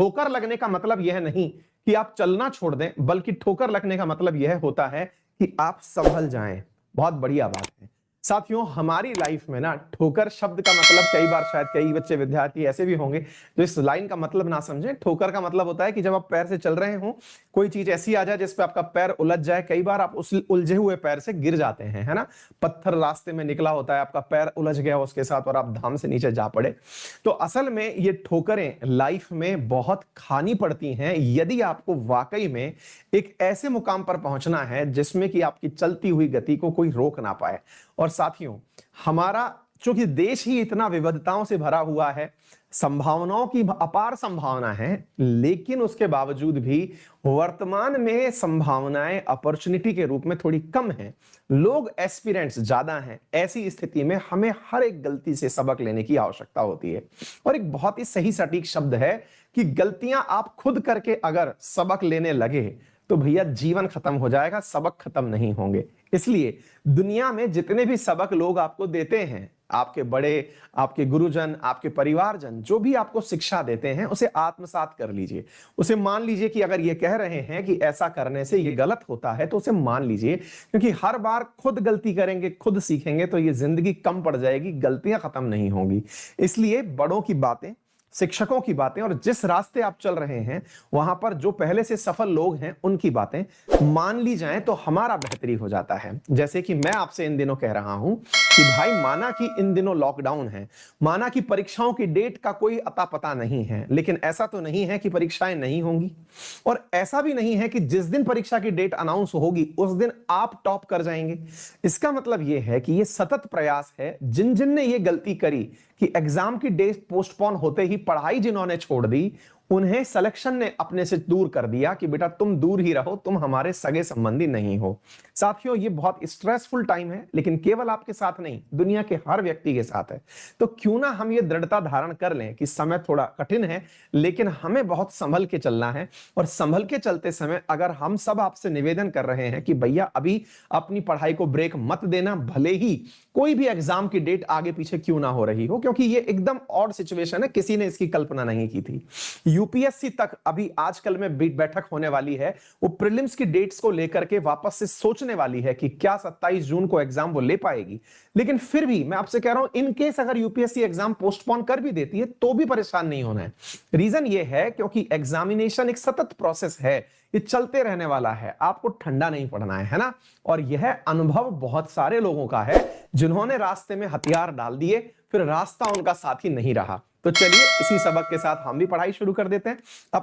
ठोकर लगने का मतलब यह नहीं कि आप चलना छोड़ दें, बल्कि ठोकर लगने का मतलब यह होता है कि आप संभल जाएं। बहुत बढ़िया बात है साथियों। हमारी लाइफ में ना ठोकर शब्द का मतलब कई बार शायद कई बच्चे विद्यार्थी ऐसे भी होंगे जो इस लाइन का मतलब ना समझें। ठोकर का मतलब होता है कि जब आप पैर से चल रहे हो, कोई चीज ऐसी आ जाए जिसपे आपका पैर उलझ जाए। कई बार आप उस उलझे हुए पैर से गिर जाते हैं, है ना। पत्थर रास्ते में निकला होता है, आपका पैर उलझ गया उसके साथ और आप धाम से नीचे जा पड़े। तो असल में ये ठोकरें लाइफ में बहुत खानी पड़ती हैं यदि आपको वाकई में एक ऐसे मुकाम पर पहुंचना है जिसमें कि आपकी चलती हुई गति को कोई रोक ना पाए। और साथियों, हमारा चूंकि देश ही इतना विविधताओं से भरा हुआ है, संभावनाओं की अपार संभावना है, लेकिन उसके बावजूद भी वर्तमान में संभावनाएं अपॉर्चुनिटी के रूप में थोड़ी कम हैं। लोग एस्पिरेंट्स ज्यादा हैं। ऐसी स्थिति में हमें हर एक गलती से सबक लेने की आवश्यकता होती है। और एक बहुत ही सही सटीक शब्द है कि गलतियां आप खुद करके अगर सबक लेने लगे तो भैया जीवन खत्म हो जाएगा, सबक खत्म नहीं होंगे। इसलिए दुनिया में जितने भी सबक लोग आपको देते हैं, आपके बड़े, आपके गुरुजन, आपके परिवारजन जो भी आपको शिक्षा देते हैं, उसे आत्मसात कर लीजिए। उसे मान लीजिए कि अगर ये कह रहे हैं कि ऐसा करने से ये गलत होता है तो उसे मान लीजिए, क्योंकि हर बार खुद गलती करेंगे, खुद सीखेंगे तो ये जिंदगी कम पड़ जाएगी, गलतियां खत्म नहीं होंगी। इसलिए बड़ों की बातें, शिक्षकों की बातें और जिस रास्ते आप चल रहे हैं वहां पर जो पहले से सफल लोग हैं उनकी बातें मान ली जाएं तो हमारा बेहतरी हो जाता है। जैसे कि मैं आपसे इन दिनों कह रहा हूं कि भाई माना कि इन दिनों लॉकडाउन है, माना कि परीक्षाओं की डेट का कोई अता पता नहीं है, लेकिन ऐसा तो नहीं है कि परीक्षाएं नहीं होंगी। और ऐसा भी नहीं है कि जिस दिन परीक्षा की डेट अनाउंस होगी उस दिन आप टॉप कर जाएंगे। इसका मतलब यह है कि यह सतत प्रयास है। जिन जिन ने यह गलती करी कि एग्जाम की डेट पोस्टपोन होते ही पढ़ाई जिन्होंने छोड़ दी, उन्हें सिलेक्शन ने अपने से दूर कर दिया कि बेटा तुम दूर ही रहो, तुम हमारे सगे संबंधी नहीं हो। साथियों, ये बहुत स्ट्रेसफुल टाइम है, लेकिन केवल आपके साथ नहीं, दुनिया के हर व्यक्ति के साथ है। तो क्यों ना हम ये दृढ़ता धारण कर लें कि समय थोड़ा कठिन है, लेकिन हमें बहुत संभल के चलना है। और संभल के चलते समय अगर हम सब आपसे निवेदन कर रहे हैं कि भैया अभी अपनी पढ़ाई को ब्रेक मत देना, भले ही कोई भी एग्जाम की डेट आगे पीछे क्यों ना हो रही हो, क्योंकि ये एकदम ऑड सिचुएशन है, किसी ने इसकी कल्पना नहीं की थी। यूपीएससी तक अभी आजकल में बैठक होने वाली है, वो प्रीलिम्स की डेट्स को लेकर के वापस से सोचने वाली है कि क्या 27 जून को एग्जाम वो ले पाएगी। लेकिन फिर भी मैं आपसे कह रहा हूं, इन केस अगर यूपीएससी एग्जाम पोस्टपोन कर भी देती है तो भी परेशान नहीं होना है। रीजन ये है क्योंकि एग्जामिनेशन एक सतत प्रोसेस है, ये चलते रहने वाला है, आपको ठंडा नहीं पड़ना है ना। और यह अनुभव बहुत सारे लोगों का है जिन्होंने रास्ते में हथियार डाल दिए, फिर रास्ता उनका साथी नहीं रहा। तो चलिए इसी सबक के साथ हम भी पढ़ाई शुरू कर देते हैं। अपने